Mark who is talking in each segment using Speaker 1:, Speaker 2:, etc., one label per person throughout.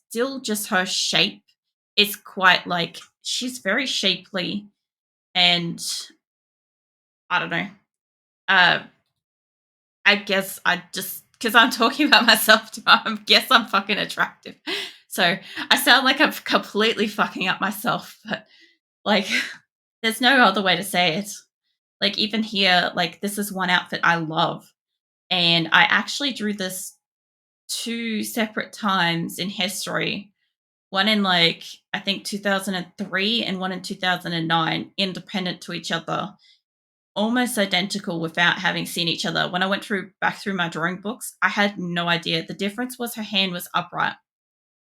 Speaker 1: still just her shape is quite like she's very shapely, and I don't know. Uh, I guess I just because I'm talking about myself, I guess I'm fucking attractive. So I sound like I'm completely fucking up myself, but like, there's no other way to say it. Like, even here, like, this is one outfit I love. And I actually drew this two separate times in history. One in, like, I think 2003 and one in 2009, independent to each other, almost identical without having seen each other. When I went back through my drawing books, I had no idea. The difference was her hand was upright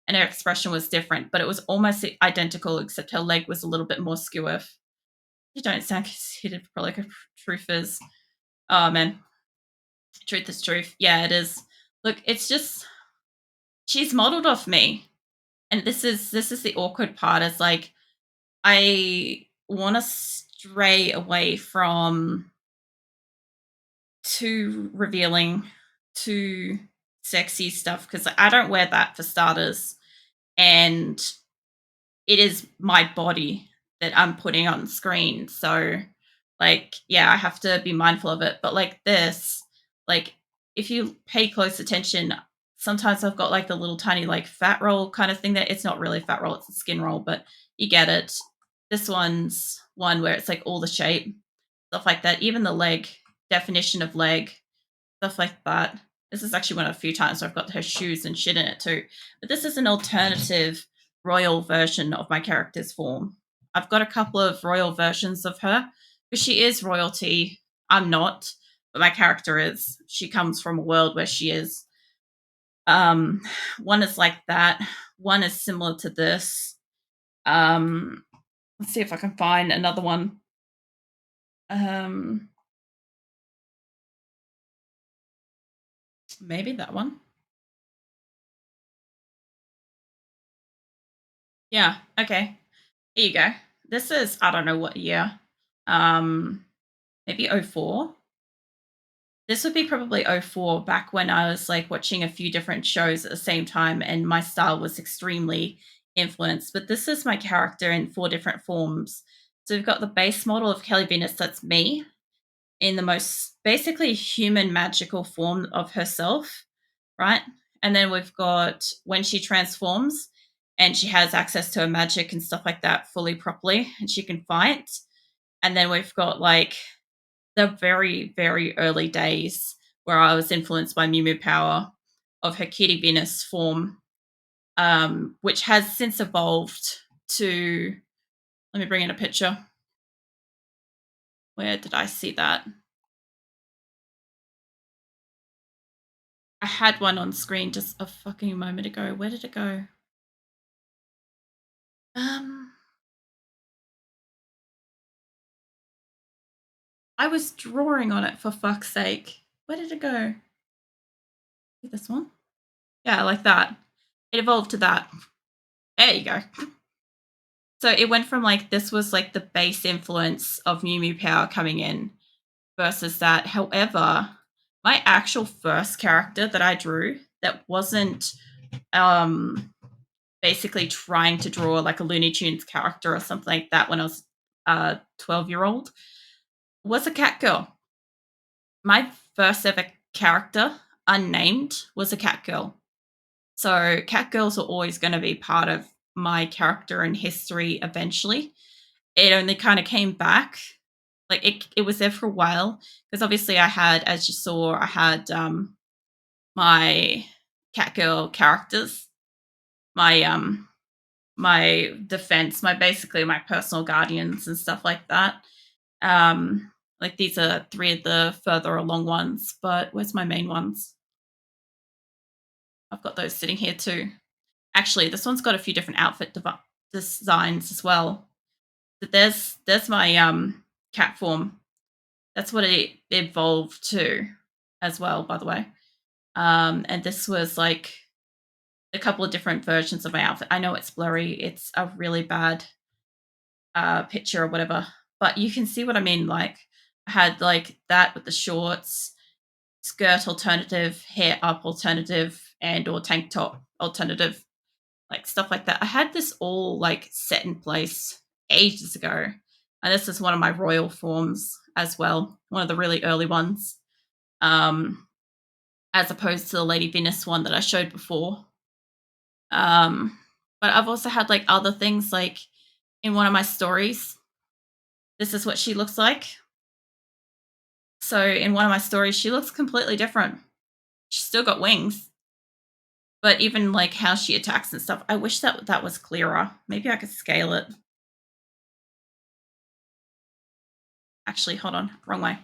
Speaker 1: and her expression was different, but it was almost identical, except her leg was a little bit more skew. You don't sound considered like a truth is. Oh man, truth is truth. Yeah, it is. Look, it's just she's modeled off me, and this is the awkward part. Is like I want to stray away from too revealing, too sexy stuff because I don't wear that for starters, and it is my body that I'm putting on screen. So, like, yeah, I have to be mindful of it. But like this, like, if you pay close attention, sometimes I've got like the little tiny like fat roll kind of thing that it's not really a fat roll, it's a skin roll, but you get it. This one's one where it's like all the shape, stuff like that. Even the leg, definition of leg, stuff like that. This is actually one of a few times where I've got her shoes and shit in it too. But this is an alternative royal version of my character's form. I've got a couple of royal versions of her because she is royalty. I'm not, but my character is. She comes from a world where she is. Um, one is like that. One is similar to this. Um, let's see if I can find another one. Um, maybe that one. Yeah. Okay. Here you go. This is I don't know what year. Um, maybe '04. This would be probably '04, back when I was like watching a few different shows at the same time and my style was extremely influenced. But this is my character in four different forms. So we've got the base model of Kelly Venus, that's me, in the most basically human magical form of herself, right? And then we've got when she transforms and she has access to her magic and stuff like that fully properly and she can fight. And then we've got like the very, very early days where I was influenced by Mew Mew Power of her Kitty Venus form, which has since evolved to. Let me bring in a picture. Where did I see that? I had one on screen just a fucking moment ago. Where did it go? Um, I was drawing on it for fuck's sake. Where did it go? This one? Yeah, like that. It evolved to that. There you go. So it went from like this was like the base influence of Mew Mew Power coming in versus that. However, my actual first character that I drew that wasn't um basically trying to draw like a Looney Tunes character or something like that when I was a 12-year-old was a cat girl. My first ever character, unnamed, was a cat girl. So cat girls are always going to be part of my character and history eventually. It only kind of came back. Like it was there for a while because obviously I had, as you saw, I had my catgirl characters, my my defense, my basically my personal guardians and stuff like that. Like these are three of the further along ones, but where's my main ones? I've got those sitting here too. Actually, this one's got a few different outfit designs as well. But there's my cat form. That's what it evolved to as well, by the way. And this was like a couple of different versions of my outfit. I know it's blurry. It's a really bad picture or whatever, but you can see what I mean. Like I had like that with the shorts, skirt alternative, hair up alternative, and or tank top alternative. like stuff like that. I had this all like set in place ages ago. And this is one of my royal forms as well, one of the really early ones. Um, as opposed to the Lady Venus one that I showed before. Um, but I've also had like other things like in one of my stories. This is what she looks like. So in one of my stories, she looks completely different. She's still got wings, but even like how she attacks and stuff, I wish that that was clearer. Maybe I could scale it. Actually, hold on, wrong way.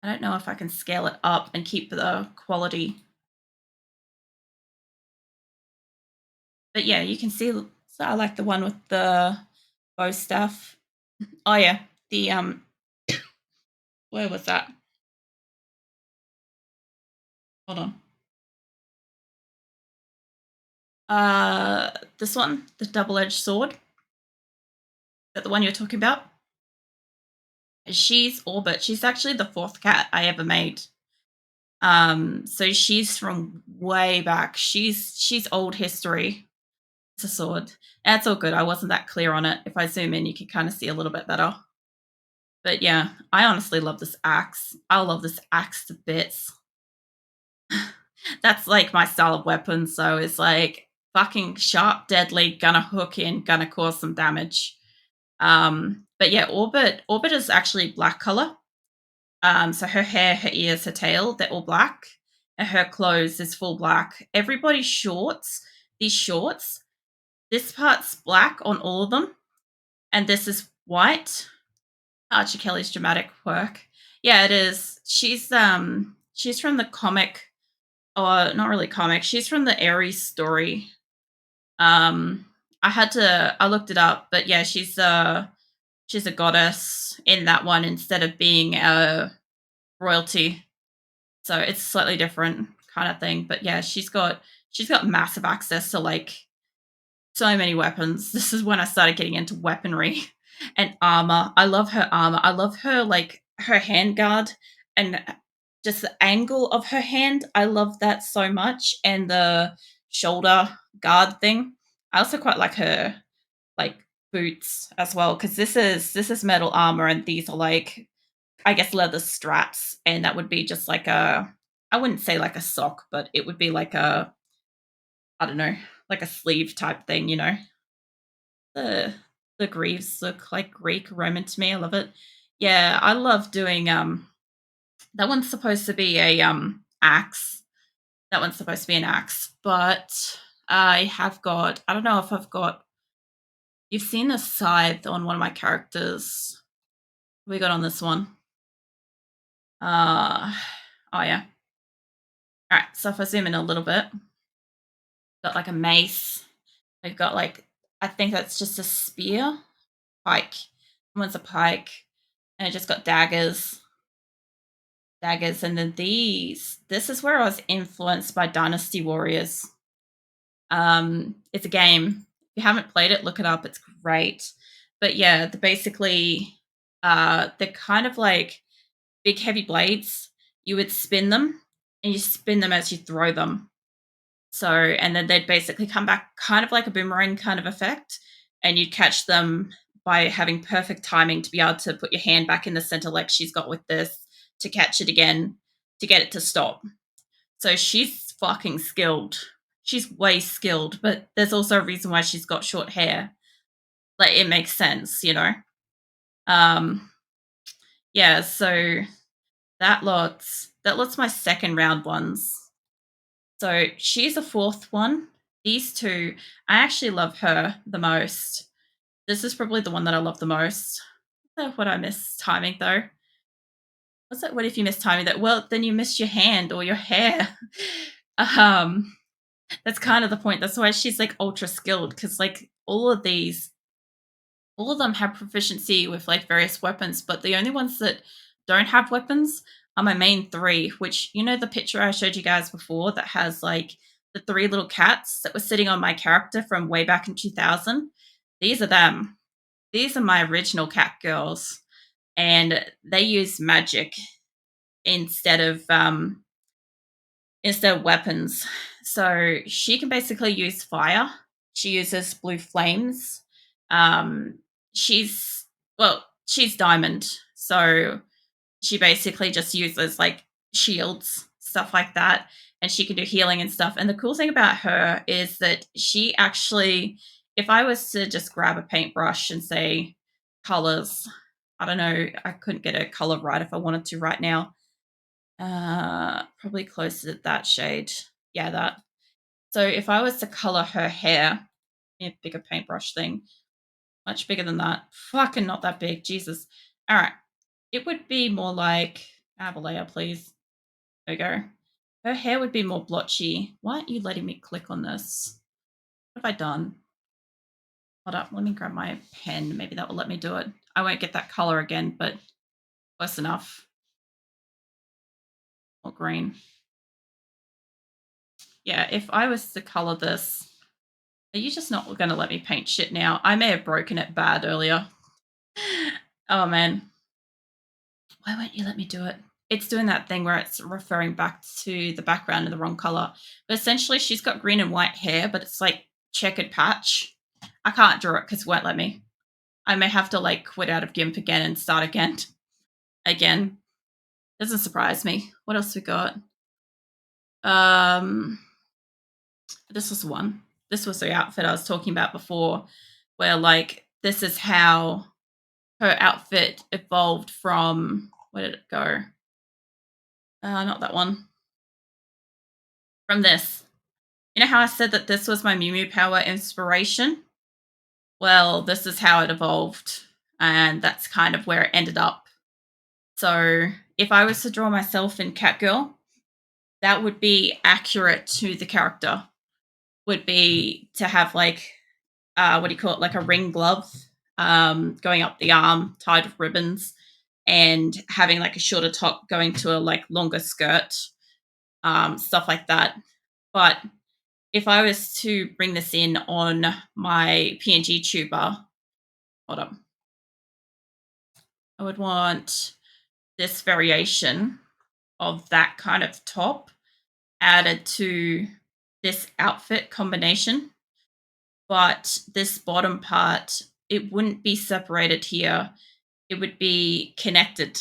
Speaker 1: I don't know if I can scale it up and keep the quality. But yeah, you can see. So I like the one with the bow staff. Oh yeah, the where was that? Hold on. This one, the double-edged sword. Is that the one you're talking about? She's Orbit. She's actually the fourth cat I ever made. So she's from way back. She's old history. It's a sword. That's all good. I wasn't that clear on it. If I zoom in, you can kind of see a little bit better. But yeah, I honestly love this axe. I love this axe to bits. That's like my style of weapon. So it's like fucking sharp, deadly, gonna hook in, gonna cause some damage. But yeah, Orbit is actually black color. So her hair, her ears, her tail, they're all black. And her clothes is full black. Everybody's shorts, these shorts, this part's black on all of them. And this is white. Archie Kelly's dramatic work. Yeah, it is. She's from the comic, or not really comic. She's from the Ares story. Um, I looked it up, but yeah, she's a goddess in that one instead of being a royalty. So it's slightly different kind of thing. But yeah, she's got massive access to like so many weapons. This is when I started getting into weaponry and armor. I love her armor. I love her like her handguard and just the angle of her hand. I love that so much. And the shoulder guard thing. I also quite like her like boots as well because this is metal armor and these are like I guess leather straps and that would be just like a I wouldn't say like a sock but it would be like a I don't know like a sleeve type thing, you know. The the greaves look like Greek Roman to me. I love it. Yeah, I love doing that one's supposed to be a axe. That one's supposed to be an axe, but I have got I don't know if I've got you've seen a scythe on one of my characters. What we got on this one? Uh oh yeah. Alright, so if I zoom in a little bit, got like a mace. I've got like I think that's just a spear. Pike. One's a pike. And it just got daggers. Daggers. And then these. This is where I was influenced by Dynasty Warriors. It's a game. If you haven't played it, look it up. It's great. But yeah, they're kind of like big heavy blades. You would spin them and you spin them as you throw them. So, and then they'd basically come back kind of like a boomerang kind of effect. And you'd catch them by having perfect timing to be able to put your hand back in the center like she's got with this to catch it again to get it to stop. So she's fucking skilled. She's way skilled, but there's also a reason why she's got short hair. Like it makes sense, you know. Um yeah, so that lot's my second round ones. So she's a fourth one. These two, I actually love her the most. This is probably the one that I love the most. What I miss timing though. What's that? What if you miss timing that? Well, then you miss your hand or your hair. um, that's kind of the point. That's why she's like ultra skilled because like all of them have proficiency with like various weapons, but the only ones that don't have weapons are my main three, which you know the picture I showed you guys before that has like the three little cats that were sitting on my character from way back in 2000. These are them. These are my original cat girls, and they use magic instead of instead of weapons. So she can basically use fire. She uses blue flames. She's she's diamond, so she basically just uses like shields, stuff like that, and she can do healing and stuff. And the cool thing about her is that she actually, if I was to just grab a paintbrush and say colors, I don't know, I couldn't get a color right if I wanted to right now. Probably close to that shade. Yeah, that. So if I was to color her hair, a bigger paintbrush thing, much bigger than that. Fucking not that big. Jesus. All right. It would be more like, have a layer, please. There we go. Her hair would be more blotchy. Why aren't you letting me click on this? What have I done? Hold up. Let me grab my pen. Maybe that will let me do it. I won't get that color again, but close enough. Or green. Yeah, if I was to color this, are you just not going to let me paint shit now? I may have broken it bad earlier. Oh, man. Why won't you let me do it? It's doing that thing where it's referring back to the background in the wrong color. But essentially, she's got green and white hair, but it's like checkered patch. I can't draw it because it won't let me. I may have to like quit out of Gimp again and start again. Again. Doesn't surprise me. What else we got? This was one. This was the outfit I was talking about before, where like this is how her outfit evolved from, where did it go? Not that one. From this. You know how I said that this was my Mew Mew Power inspiration? Well, this is how it evolved, and that's kind of where it ended up. So if I was to draw myself in Catgirl, that would be accurate to the character. Would be to have like, what do you call it, like a ring glove going up the arm, tied with ribbons, and having like a shorter top going to a like longer skirt, stuff like that. But if I was to bring this in on my PNG tuber, hold on, I would want this variation of that kind of top added to this outfit combination. But this bottom part, it wouldn't be separated here. It would be connected.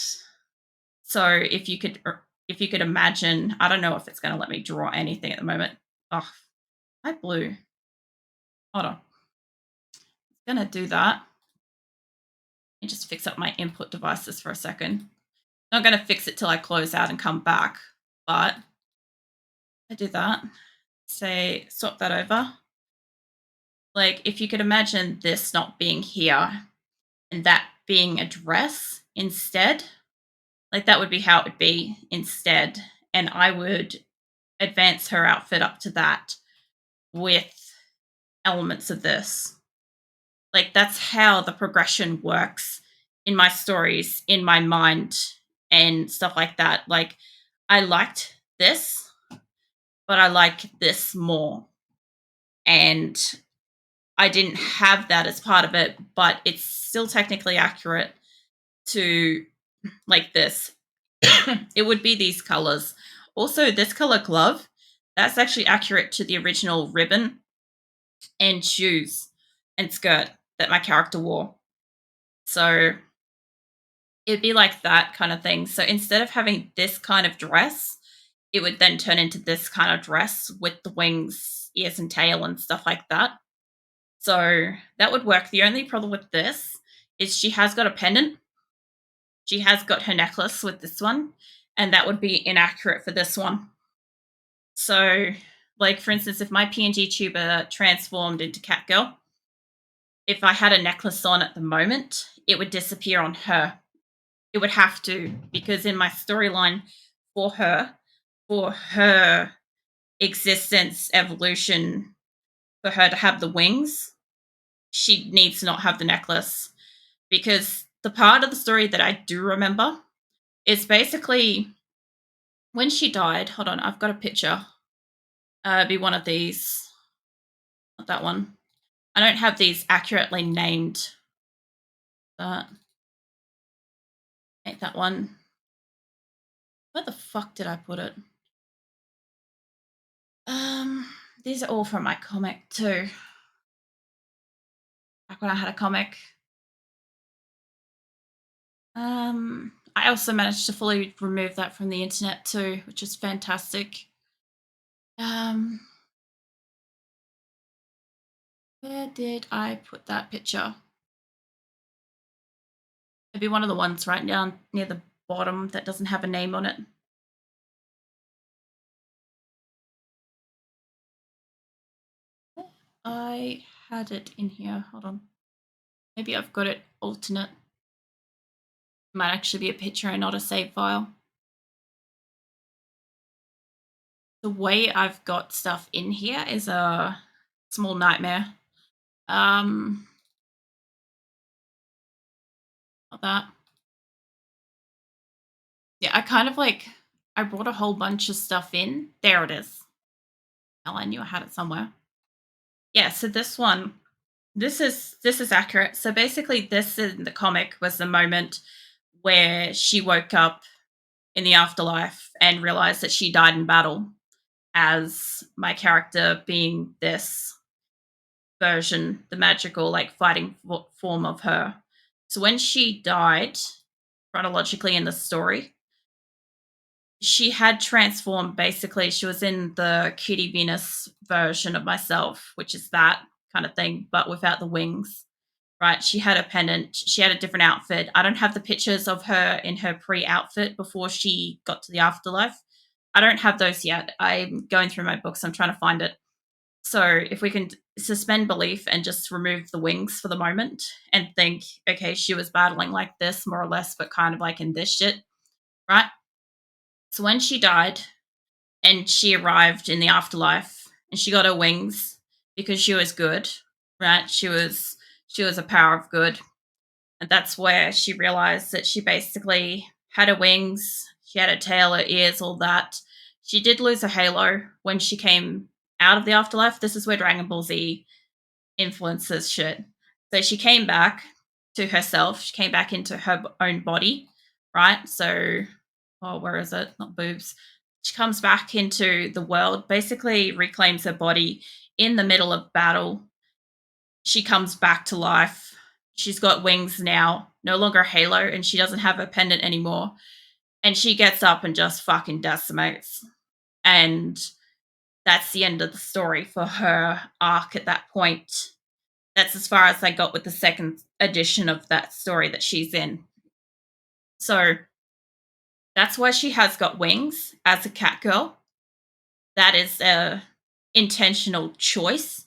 Speaker 1: So if you could imagine, I don't know if it's going to let me draw anything at the moment. Oh, light blue. Hold on. It's going to do that. Let me just fix up my input devices for a second. I'm not going to fix it till I close out and come back, but I do that. Say, swap that over. Like, if you could imagine this not being here and that being a dress instead, like that would be how it would be instead. And I would advance her outfit up to that with elements of this. Like, that's how the progression works in my stories, in my mind, and stuff like that. Like, I liked this, but I like this more. And I didn't have that as part of it, but it's still technically accurate to like this. It would be these colors. Also, this color glove, that's actually accurate to the original ribbon and shoes and skirt that my character wore. So it'd be like that kind of thing. So instead of having this kind of dress, it would then turn into this kind of dress with the wings, ears, and tail and stuff like that. So that would work. The only problem with this is she has got a pendant. She has got her necklace with this one, and that would be inaccurate for this one. So, like for instance, if my PNG tuber transformed into Catgirl, if I had a necklace on at the moment, it would disappear on her. It would have to, because in my storyline for her existence, evolution, for her to have the wings, she needs to not have the necklace. Because the part of the story that I do remember is basically when she died. Hold on, I've got a picture. Be one of these. Not that one. I don't have these accurately named. But ain't that one. Where the fuck did I put it? Um, these are all from my comic too. Back when I had a comic. I also managed to fully remove that from the internet too, which is fantastic. Um, where did I put that picture? Maybe one of the ones right down near the bottom that doesn't have a name on it. I had it in here. Hold on. Maybe I've got it alternate. Might actually be a picture and not a save file. The way I've got stuff in here is a small nightmare. Not that. Yeah, I kind of I brought a whole bunch of stuff in. There it is. Oh, I knew I had it somewhere. Yeah, so this is accurate. So basically this in the comic was the moment where she woke up in the afterlife and realized that she died in battle, as my character being this version, the magical fighting form of her. So when she died chronologically in the story, she had transformed. Basically, she was in the Cutie Venus version of myself, which is that kind of thing, but without the wings. Right? She had a pendant. She had a different outfit. I don't have the pictures of her in her pre-outfit before she got to the afterlife. I don't have those yet. I'm going through my books. I'm trying to find it. So if we can suspend belief and just remove the wings for the moment and think, okay, she was battling like this more or less, but kind of like in this shit, right? So when she died and she arrived in the afterlife and she got her wings because she was good, right? She was a power of good. And that's where she realized that she basically had her wings, she had her tail, her ears, all that. She did lose her halo when she came out of the afterlife. This is where Dragon Ball Z influences shit. So she came back to herself. She came back into her own body, right? So, oh, where is it? Not boobs. She comes back into the world, basically reclaims her body in the middle of battle. She comes back to life. She's got wings now, no longer a halo, and she doesn't have a pendant anymore. And she gets up and just fucking decimates. And that's the end of the story for her arc at that point. That's as far as I got with the second edition of that story that she's in. So that's why she has got wings as a cat girl. That is a intentional choice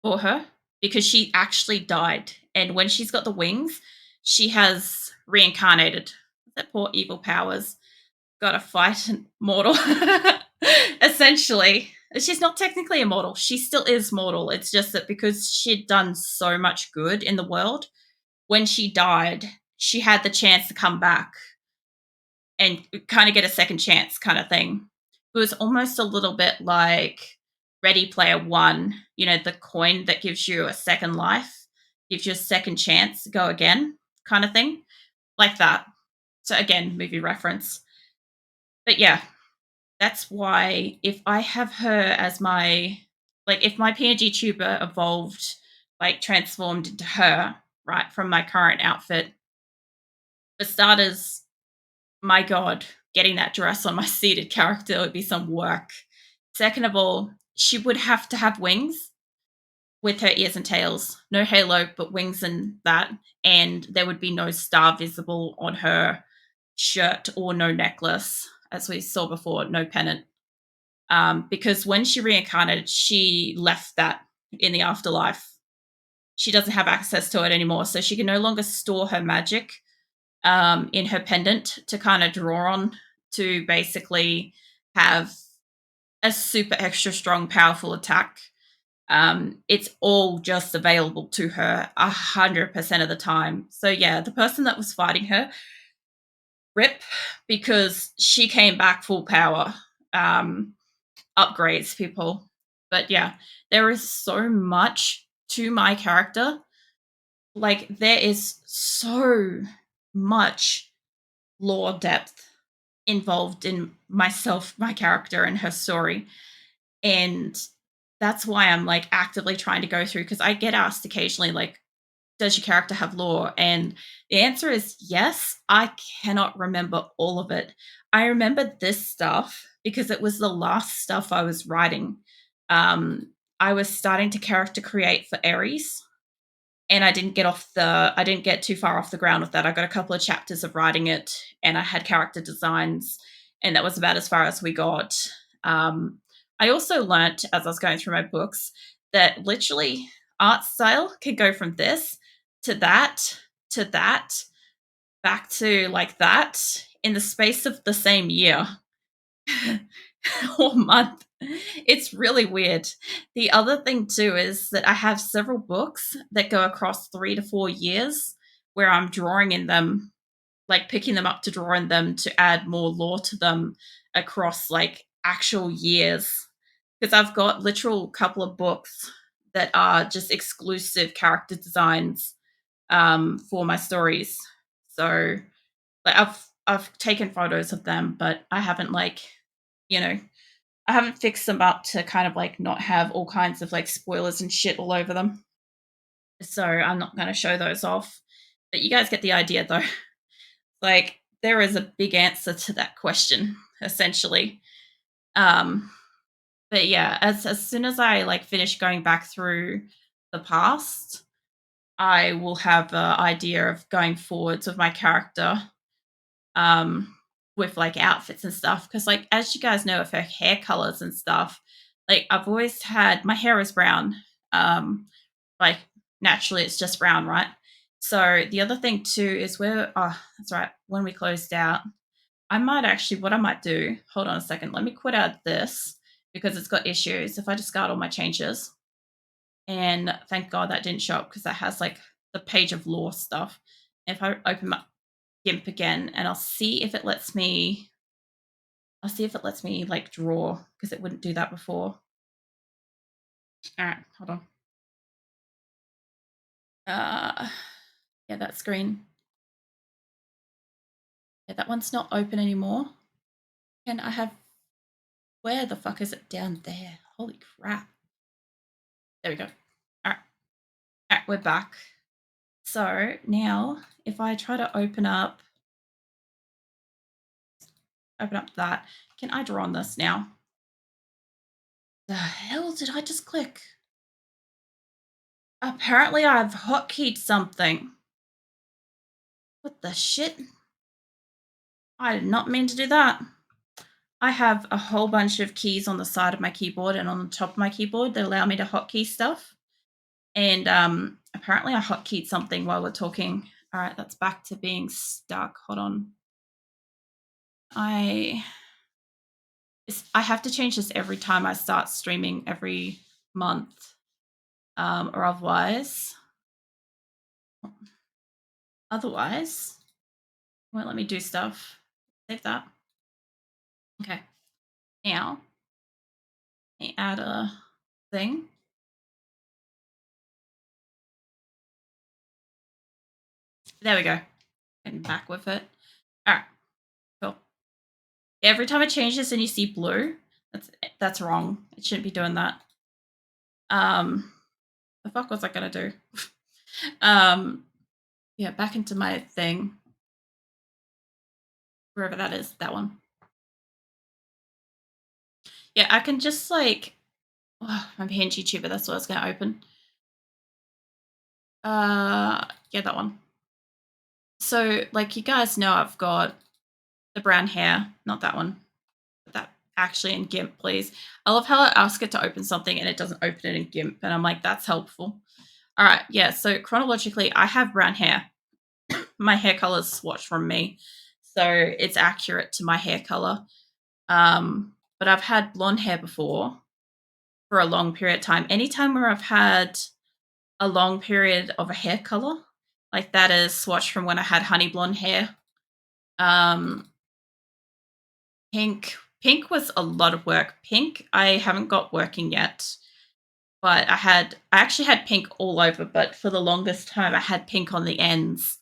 Speaker 1: for her because she actually died. And when she's got the wings, she has reincarnated. That poor evil powers got to fight an mortal. Essentially, she's not technically immortal. She still is mortal. It's just that because she'd done so much good in the world, when she died, she had the chance to come back and kind of get a second chance, kind of thing. It was almost a little bit like Ready Player One, the coin that gives you a second life, gives you a second chance to go again, kind of thing, like that. So, again, movie reference. But yeah, that's why if I have her as if my PNG tuber evolved, transformed into her, right, from my current outfit, for starters, my God, getting that dress on my seated character would be some work. Second of all, she would have to have wings with her ears and tails. No halo, but wings and that. And there would be no star visible on her shirt or no necklace, as we saw before, no pennant. Because when she reincarnated, she left that in the afterlife. She doesn't have access to it anymore, so she can no longer store her magic in her pendant to kind of draw on to basically have a super extra strong, powerful attack. It's all just available to her 100% of the time. So yeah, the person that was fighting her, rip, because she came back full power. Upgrades, people. But yeah, there is so much to my character. There is so much lore depth involved in myself, my character, and her story. And that's why I'm like actively trying to go through, because I get asked occasionally, like, does your character have lore? And the answer is yes. I cannot remember all of it. I remember this stuff because it was the last stuff I was writing. Um, I was starting to character create for Ares, and I didn't get too far off the ground with that. I got a couple of chapters of writing it, and I had character designs, and that was about as far as we got. I also learnt as I was going through my books that literally art style could go from this to that to that back to like that in the space of the same year. Or month. It's really weird. The other thing too is that I have several books that go across 3 to 4 years where I'm drawing in them, like picking them up to draw in them to add more lore to them across like actual years. Because I've got literal couple of books that are just exclusive character designs for my stories. So like I've taken photos of them, but I haven't like, you know, I haven't fixed them up to kind of like not have all kinds of like spoilers and shit all over them. So I'm not going to show those off. But you guys get the idea though. Like there is a big answer to that question essentially. Um but yeah, as soon as I like finish going back through the past, I will have an idea of going forwards with my character, um, with like outfits and stuff. Because like as you guys know, with her hair colors and stuff, like I've always had my hair is brown. Um, like naturally it's just brown, right? So the other thing too is where that's right, when we closed out, I might actually what I might do, hold on a second, let me quit out this because it's got issues. If I discard all my changes, and thank God that didn't show up because that has like the page of lore stuff. If I open up Gimp again, and I'll see if it lets me like draw because it wouldn't do that before. All right, hold on. Uh, yeah, that screen. Yeah, that one's not open anymore. And I have, where the fuck is it down there? Holy crap. There we go. All right. All right, we're back. So now if I try to open up that, can I draw on this now? The hell did I just click? Apparently I've hotkeyed something. What the shit? I did not mean to do that. I have a whole bunch of keys on the side of my keyboard and on the top of my keyboard that allow me to hotkey stuff. And apparently I hotkeyed something while we're talking. All right, that's back to being stuck. Hold on. I have to change this every time I start streaming every month, or otherwise, it won't let me do stuff. Save that. Okay. Now, let me add a thing. There we go. Getting back with it. All right. Cool. Every time it changes and you see blue, that's wrong. It shouldn't be doing that. The fuck was I gonna do? Yeah, back into my thing. Wherever that is, that one. Yeah, I can just like, I'm a hinge YouTuber, that's what I was gonna open. Yeah, that one. So, like you guys know, I've got the brown hair, not that one. But that actually in Gimp, please. I love how I ask it to open something and it doesn't open it in Gimp, and I'm like, that's helpful. All right, yeah. So chronologically, I have brown hair. My hair color is swatched from me, so it's accurate to my hair color. But I've had blonde hair before for a long period of time. Anytime where I've had a long period of a hair color, like that is swatched from when I had honey blonde hair. Um, pink was a lot of work. Pink, I haven't got working yet, but I actually had pink all over, but for the longest time I had pink on the ends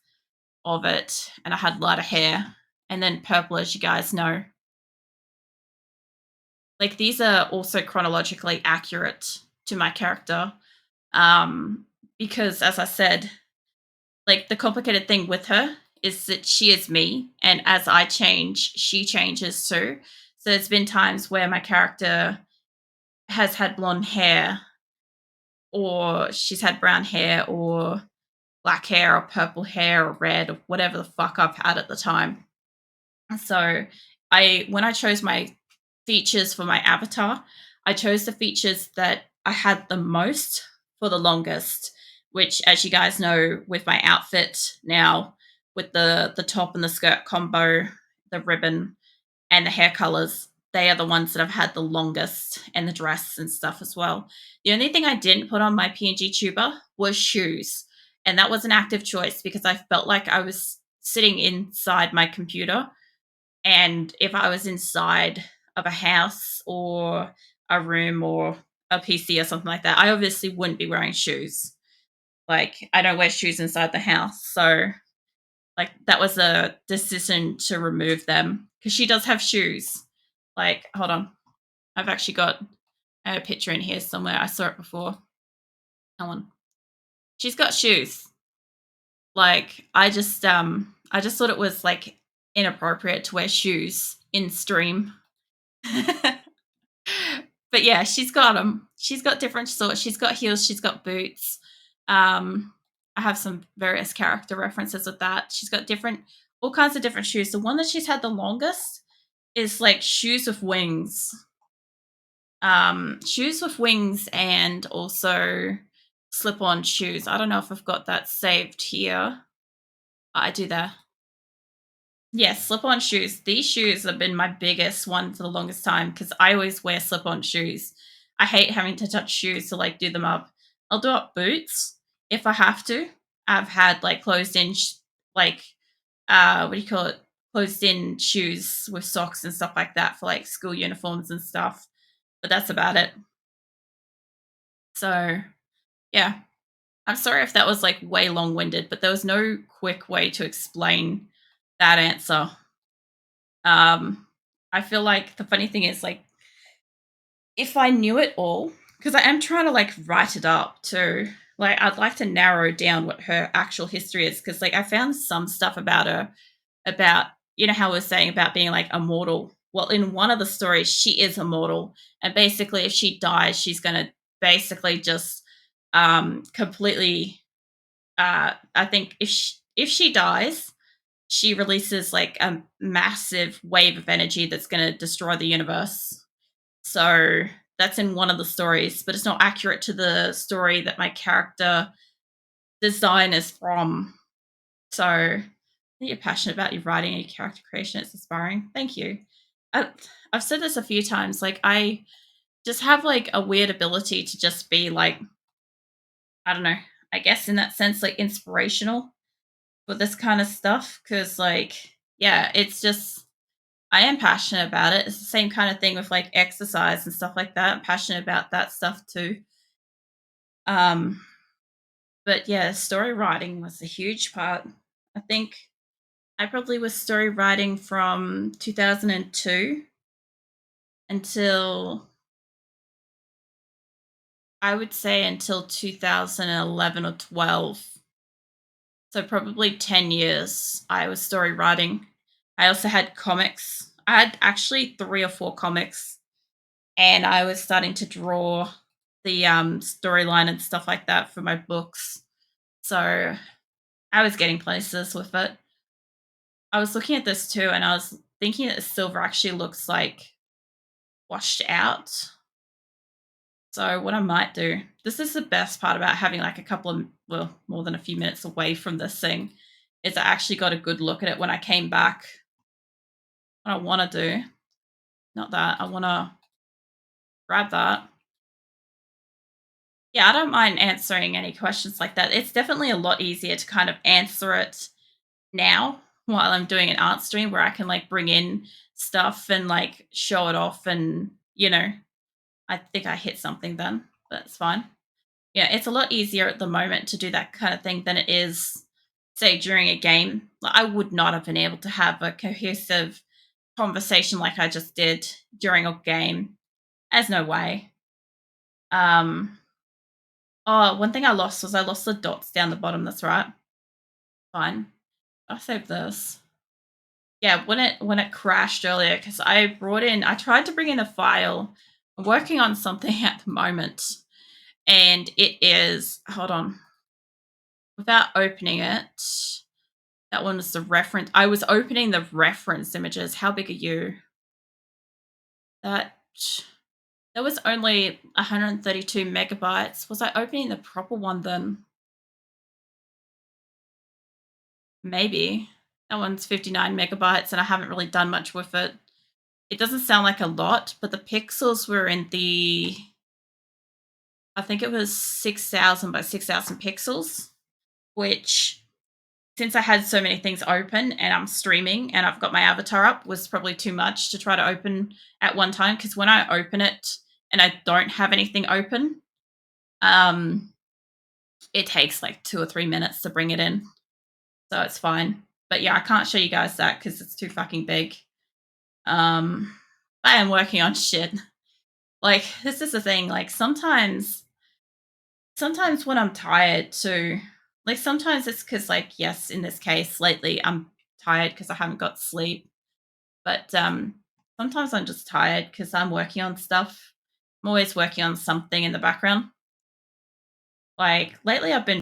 Speaker 1: of it, and I had lighter hair, and then purple, as you guys know. like these are also chronologically accurate to my character. Um, because as I said, like the complicated thing with her is that she is me, and as I change, she changes too. So there's been times where my character has had blonde hair, or she's had brown hair, or black hair, or purple hair, or red, or whatever the fuck I've had at the time. So when I chose my features for my avatar, I chose the features that I had the most for the longest, which as you guys know with my outfit now, with the top and the skirt combo, the ribbon and the hair colors, they are the ones that I've had the longest, and the dress and stuff as well. The only thing I didn't put on my PNG tuber was shoes. And that was an active choice because I felt like I was sitting inside my computer, and if I was inside of a house or a room or a PC or something like that, I obviously wouldn't be wearing shoes. Like, I don't wear shoes inside the house. So, like, that was a decision to remove them because she does have shoes. Like, hold on. I've actually got a picture in here somewhere. I saw it before. Hold on. She's got shoes. Like, I just thought it was like inappropriate to wear shoes in stream. But yeah, she's got them. She's got different sorts. She's got heels. She's got boots. I have some various character references with that. She's got all kinds of different shoes. The one that she's had the longest is like shoes with wings. Shoes with wings and also slip-on shoes. I don't know if I've got that saved here. I do that. Yes, slip-on shoes. These shoes have been my biggest one for the longest time because I always wear slip-on shoes. I hate having to touch shoes to like do them up. I'll do up boots if I have to. I've had like closed-in, like what do you call it? Closed-in shoes with socks and stuff like that for like school uniforms and stuff. But that's about it. So yeah, I'm sorry if that was like way long-winded, but there was no quick way to explain that answer. Um, I feel like the funny thing is like if I knew it all, because I am trying to like write it up too. Like I'd like to narrow down what her actual history is because like I found some stuff about her about how I was saying about being like immortal. Well, in one of the stories, she is immortal, and basically, if she dies, she's gonna basically just completely. I think if she dies, she releases like a massive wave of energy that's going to destroy the universe. So that's in one of the stories, but it's not accurate to the story that my character design is from. So I think you're passionate about your writing and your character creation. It's inspiring. Thank you. I, I've said this a few times. Like I just have like a weird ability to just be like, I don't know, I guess in that sense, like inspirational for this kind of stuff. Cause like, yeah, it's just I am passionate about it. It's the same kind of thing with like exercise and stuff like that. I'm passionate about that stuff too. Um, but yeah, story writing was a huge part. I think I probably was story writing from 2002 until I would say until 2011 or 12. So probably 10 years I was story writing. I also had comics. I had actually 3 or 4 comics, and I was starting to draw the storyline and stuff like that for my books. So I was getting places with it. I was looking at this too, and I was thinking that the silver actually looks like washed out. So what I might do, this is the best part about having like a couple of, well, more than a few minutes away from this thing, is I actually got a good look at it when I came back. What I want to do, not that, I want to grab that. Yeah, I don't mind answering any questions like that. It's definitely a lot easier to kind of answer it now while I'm doing an art stream where I can like bring in stuff and like show it off and, I think I hit something then. That's fine. Yeah, it's a lot easier at the moment to do that kind of thing than it is, say, during a game. Like, I would not have been able to have a cohesive conversation like I just did during a game. There's no way. Oh, one thing I lost was I lost the dots down the bottom. That's right. Fine. I'll save this. Yeah, when it crashed earlier, because I tried to bring in a file. I'm working on something at the moment, and it is, hold on, without opening it. That one was the reference. I was opening the reference images. How big are you? That was only 132 megabytes. Was I opening the proper one then? Maybe. That one's 59 megabytes, and I haven't really done much with it. It doesn't sound like a lot, but the pixels were in the, I think it was 6,000 by 6,000 pixels, which, since I had so many things open and I'm streaming and I've got my avatar up, was probably too much to try to open at one time. Because when I open it and I don't have anything open, it takes like 2 or 3 minutes to bring it in. So it's fine. But yeah, I can't show you guys that because it's too fucking big. I am working on shit. Like, this is the thing. Like, sometimes when I'm tired too, like, sometimes it's because, like, yes, in this case, lately I'm tired because I haven't got sleep. But sometimes I'm just tired because I'm working on stuff. I'm always working on something in the background. Like, lately I've been